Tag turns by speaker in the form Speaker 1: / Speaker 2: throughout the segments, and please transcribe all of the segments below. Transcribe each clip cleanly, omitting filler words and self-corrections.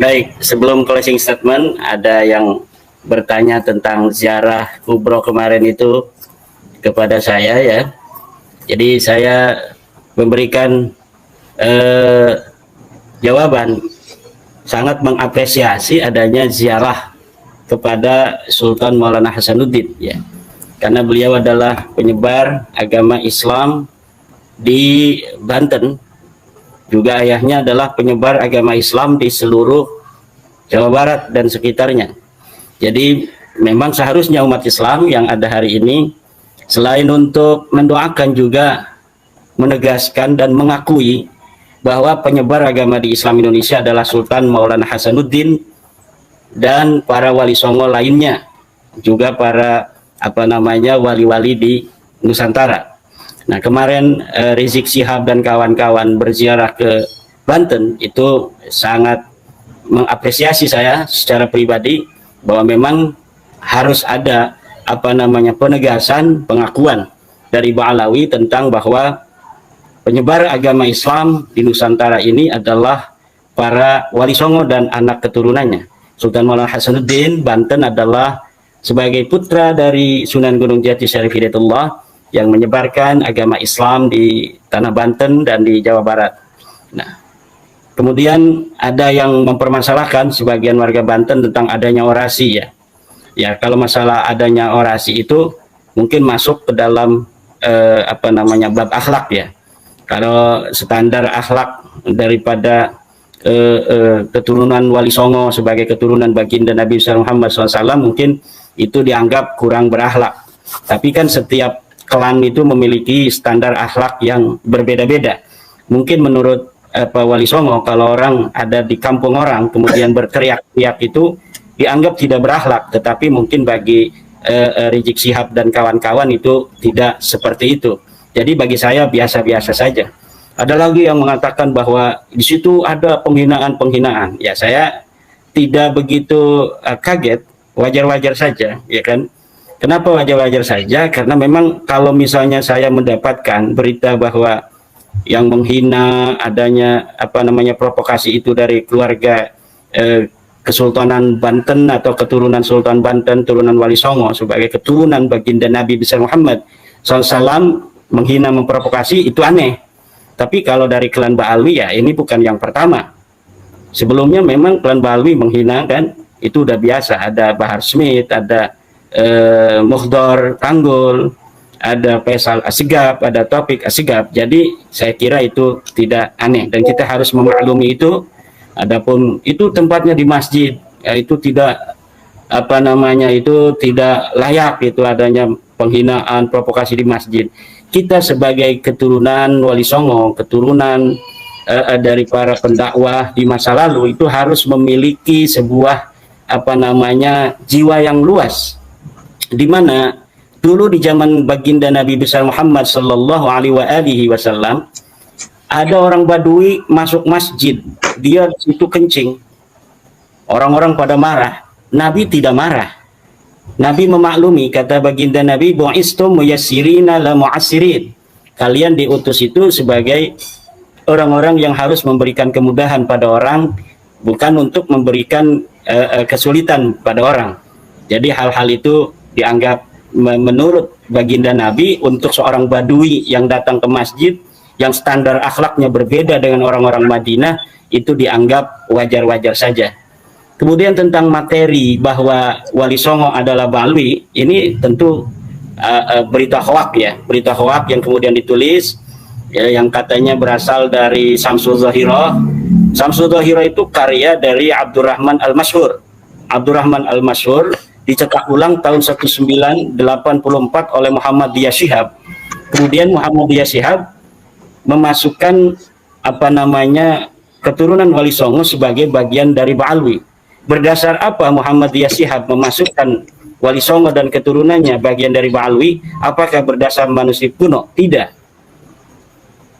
Speaker 1: Baik, sebelum closing statement, ada yang bertanya tentang ziarah kubro kemarin itu kepada saya ya. Jadi saya memberikan jawaban, sangat mengapresiasi adanya ziarah kepada Sultan Maulana Hasanuddin ya. Karena beliau adalah penyebar agama Islam di Banten, juga ayahnya adalah penyebar agama Islam di seluruh Jawa Barat dan sekitarnya. Jadi memang seharusnya umat Islam yang ada hari ini selain untuk mendoakan juga menegaskan dan mengakui bahwa penyebar agama di Islam Indonesia adalah Sultan Maulana Hasanuddin dan para wali songo lainnya, juga para wali-wali di Nusantara. Nah, kemarin Rizik Syihab dan kawan-kawan berziarah ke Banten itu sangat mengapresiasi saya secara pribadi bahwa memang harus ada penegasan, pengakuan dari Ba'alawi tentang bahwa penyebar agama Islam di Nusantara ini adalah para wali songo dan anak keturunannya. Sultan Maulana Hasanuddin Banten adalah sebagai putra dari Sunan Gunung Jati Syarif Hidayatullah yang menyebarkan agama Islam di tanah Banten dan di Jawa Barat. Nah, kemudian ada yang mempermasalahkan sebagian warga Banten tentang adanya orasi ya. Ya, kalau masalah adanya orasi itu mungkin masuk ke dalam bab akhlak ya. Kalau standar akhlak daripada keturunan Wali Songo sebagai keturunan baginda Nabi Muhammad SAW mungkin itu dianggap kurang berakhlak. Tapi kan setiap klan itu memiliki standar akhlak yang berbeda-beda. Mungkin menurut Wali Songo, kalau orang ada di kampung orang kemudian berteriak-teriak itu dianggap tidak berakhlak, tetapi mungkin bagi Rizik Syihab dan kawan-kawan itu tidak seperti itu. Jadi bagi saya biasa-biasa saja. Ada lagi yang mengatakan bahwa di situ ada penghinaan-penghinaan. Ya, saya tidak begitu kaget, wajar-wajar saja, ya kan? Kenapa wajar-wajar saja? Karena memang kalau misalnya saya mendapatkan berita bahwa yang menghina adanya provokasi itu dari keluarga Kesultanan Banten atau keturunan Sultan Banten, turunan Wali Songo sebagai keturunan baginda Nabi besar Muhammad SAW menghina, memprovokasi, itu aneh. Tapi kalau dari klan Ba'alwi ya ini bukan yang pertama. Sebelumnya memang klan Ba'alwi menghina kan, itu udah biasa. Ada Bahar Smith, ada Mukhdar Tanggul, ada Faisal Asgaf, ada Taufik Asgaf. Jadi saya kira itu tidak aneh dan kita harus memaklumi itu. Adapun itu tempatnya di masjid, ya itu tidak itu tidak layak itu adanya penghinaan, provokasi di masjid. Kita sebagai keturunan Wali Songo, keturunan dari para pendakwah di masa lalu itu harus memiliki sebuah jiwa yang luas, di mana dulu di zaman baginda Nabi besar Muhammad Sallallahu Alaihi Wasallam ada orang Badui masuk masjid, dia itu kencing, orang-orang pada marah. Nabi tidak marah. Nabi memaklumi, kata baginda Nabi, bu'istum muyassirina la mu'assirin. Kalian diutus itu sebagai orang-orang yang harus memberikan kemudahan pada orang, bukan untuk memberikan kesulitan pada orang. Jadi hal-hal itu dianggap menurut baginda Nabi untuk seorang Badui yang datang ke masjid yang standar akhlaknya berbeda dengan orang-orang Madinah itu dianggap wajar-wajar saja. Kemudian tentang materi bahwa Wali Songo adalah Ba'alwi, ini tentu berita hoak ya, berita hoak yang kemudian ditulis ya, yang katanya berasal dari Samsul Zahirah. Samsul Zahirah itu karya dari Abdurrahman Al-Masyhur. Abdurrahman Al-Masyhur dicetak ulang tahun 1984 oleh Muhammadiyah Syihab. Kemudian Muhammadiyah Syihab memasukkan keturunan Wali Songo sebagai bagian dari Ba'alwi. Berdasar apa Muhammadiyah Syihab memasukkan Wali Songo dan keturunannya bagian dari Ba'alwi? Apakah berdasar manuskrip kuno? Tidak.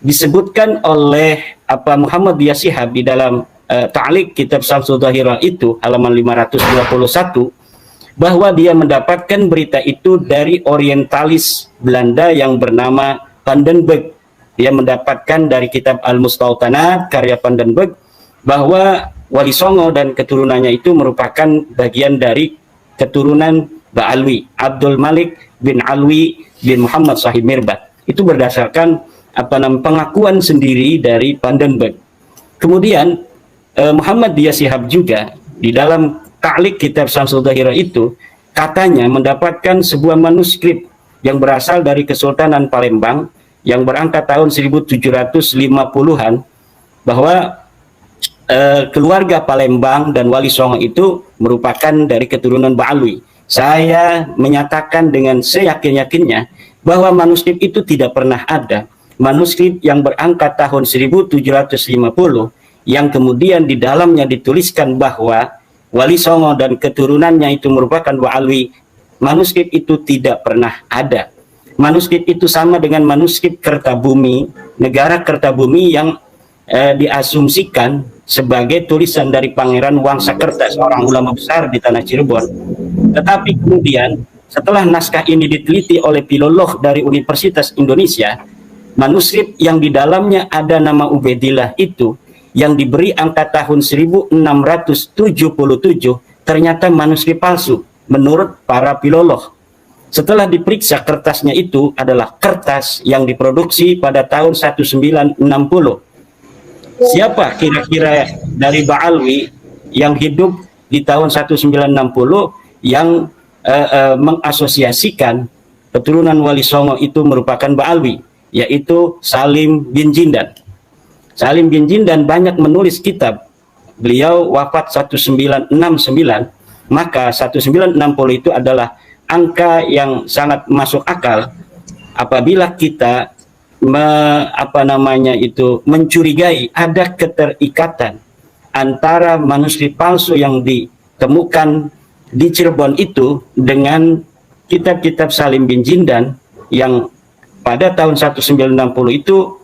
Speaker 1: Disebutkan oleh Muhammadiyah Syihab di dalam ta'liq kitab Samsul Zahirah itu halaman 521 bahwa dia mendapatkan berita itu dari orientalis Belanda yang bernama Van den Berg. Dia mendapatkan dari kitab Al-Mustautanat karya Van den Berg bahwa Wali Songo dan keturunannya itu merupakan bagian dari keturunan Ba'alwi, Abdul Malik bin Alwi bin Muhammad Sahib Mirbat. Itu berdasarkan pengakuan sendiri dari Vandenberg. Kemudian Muhammad Dia Shihab juga di dalam ta'liq kitab Syamsul Dhahirah itu katanya mendapatkan sebuah manuskrip yang berasal dari Kesultanan Palembang yang berangkat tahun 1750-an, bahwa keluarga Palembang dan Wali Songo itu merupakan dari keturunan Ba'alwi. Saya menyatakan dengan seyakin-yakinnya bahwa manuskrip itu tidak pernah ada. Manuskrip yang berangkat tahun 1750 yang kemudian di dalamnya dituliskan bahwa Wali Songo dan keturunannya itu merupakan Ba'alwi, manuskrip itu tidak pernah ada. Manuskrip itu sama dengan manuskrip Kertabumi, negara Kertabumi yang diasumsikan sebagai tulisan dari Pangeran Wangsakerta, seorang ulama besar di tanah Cirebon. Tetapi kemudian setelah naskah ini diteliti oleh filolog dari Universitas Indonesia, manuskrip yang di dalamnya ada nama Ubaidillah itu yang diberi angka tahun 1677 ternyata manuskrip palsu menurut para filolog. Setelah diperiksa, kertasnya itu adalah kertas yang diproduksi pada tahun 1960. Siapa kira-kira dari Ba'alwi yang hidup di tahun 1960 yang mengasosiasikan keturunan Wali Songo itu merupakan Ba'alwi, yaitu Salim bin Jindan. Salim bin Jindan banyak menulis kitab. Beliau wafat 1969, maka 1960 itu adalah angka yang sangat masuk akal apabila kita mencurigai ada keterikatan antara manuskrip palsu yang ditemukan di Cirebon itu dengan kitab-kitab Salim bin Jindan yang pada tahun 1960 itu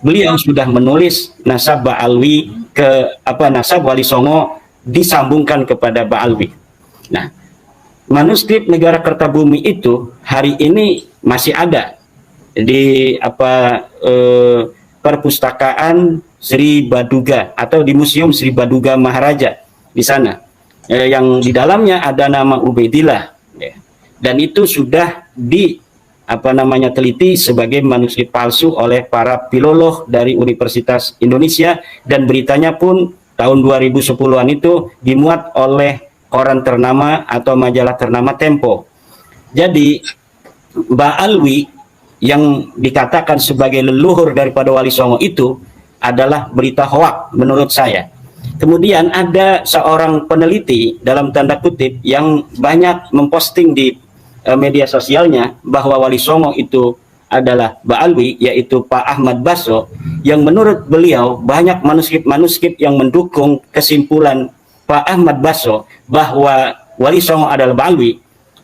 Speaker 1: beliau sudah menulis nasab Ba'alwi nasab Wali Songo disambungkan kepada Ba'alwi. Nah, manuskrip negara Kertabumi itu hari ini masih ada di perpustakaan Sri Baduga atau di Museum Sri Baduga Maharaja di sana, yang di dalamnya ada nama Ubaidillah, ya. Dan itu sudah teliti sebagai manuskrip palsu oleh para filolog dari Universitas Indonesia, dan beritanya pun tahun 2010-an itu dimuat oleh koran ternama atau majalah ternama Tempo. Jadi Ba'alwi yang dikatakan sebagai leluhur daripada Wali Songo itu adalah berita hoak menurut saya. Kemudian ada seorang peneliti dalam tanda kutip yang banyak memposting di media sosialnya bahwa Wali Songo itu adalah Ba'alwi, yaitu Pak Ahmad Basso, yang menurut beliau banyak manuskrip-manuskrip yang mendukung kesimpulan Pak Ahmad Basso bahwa Wali Songo adalah Ba'alwi.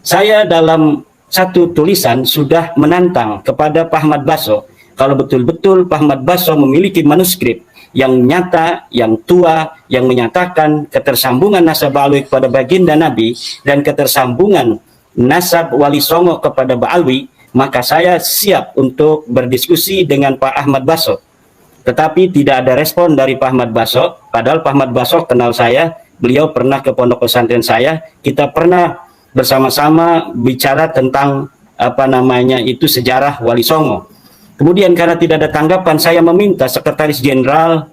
Speaker 1: Saya dalam satu tulisan sudah menantang kepada Pak Ahmad Basso, kalau betul-betul Pak Ahmad Basso memiliki manuskrip yang nyata, yang tua, yang menyatakan ketersambungan nasab Ba'alwi kepada baginda Nabi dan ketersambungan nasab Wali Songo kepada Ba'alwi, maka saya siap untuk berdiskusi dengan Pak Ahmad Basso. Tetapi tidak ada respon dari Pak Ahmad Basso, padahal Pak Ahmad Basso kenal saya, beliau pernah ke pondok pesantren saya, kita pernah bersama-sama bicara tentang sejarah Wali Songo. Kemudian karena tidak ada tanggapan, saya meminta Sekretaris Jenderal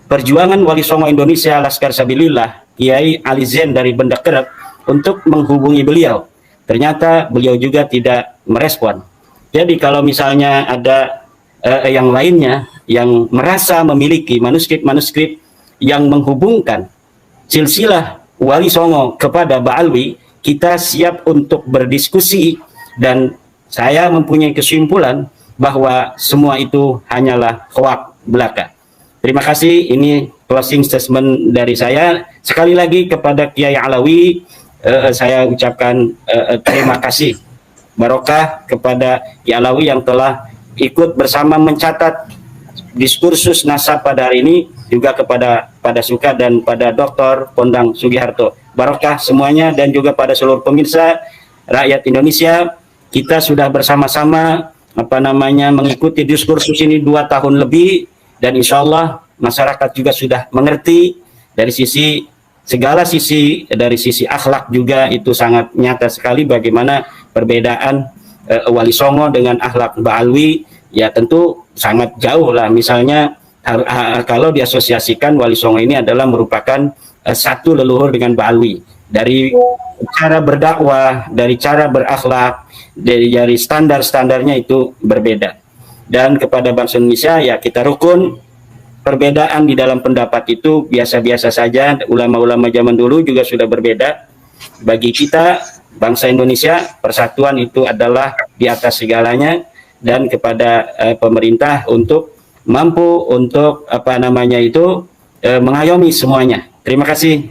Speaker 1: Perjuangan Wali Songo Indonesia Laskar Sabilillah, Kiai Ali Zain dari Benda Kerep, untuk menghubungi beliau. Ternyata beliau juga tidak merespon. Jadi kalau misalnya ada yang lainnya yang merasa memiliki manuskrip-manuskrip yang menghubungkan silsilah Wali Songo kepada Ba'alwi, kita siap untuk berdiskusi, dan saya mempunyai kesimpulan bahwa semua itu hanyalah hoak belaka. Terima kasih, ini closing statement dari saya. Sekali lagi kepada Kiai Alawi, saya ucapkan terima kasih barokah kepada Kiai Alawi yang telah ikut bersama mencatat diskursus nasab pada hari ini, juga kepada Suka dan pada Dr. Pondang Sugiharto. Barokah semuanya, dan juga pada seluruh pemirsa rakyat Indonesia. Kita sudah bersama-sama mengikuti diskursus ini 2 tahun lebih, dan insya Allah masyarakat juga sudah mengerti dari sisi segala sisi, dari sisi akhlak juga itu sangat nyata sekali bagaimana perbedaan Wali Songo dengan akhlak Mbak Alwi. Ya tentu sangat jauh lah. Misalnya kalau diasosiasikan Wali Songo ini adalah merupakan satu leluhur dengan Mbak Alwi, dari cara berdakwah, dari cara berakhlak, dari standar-standarnya itu berbeda. Dan kepada bangsa Indonesia ya kita rukun, perbedaan di dalam pendapat itu biasa-biasa saja. Ulama-ulama zaman dulu juga sudah berbeda. Bagi kita bangsa Indonesia, persatuan itu adalah di atas segalanya, dan kepada pemerintah untuk mampu untuk mengayomi semuanya. Terima kasih.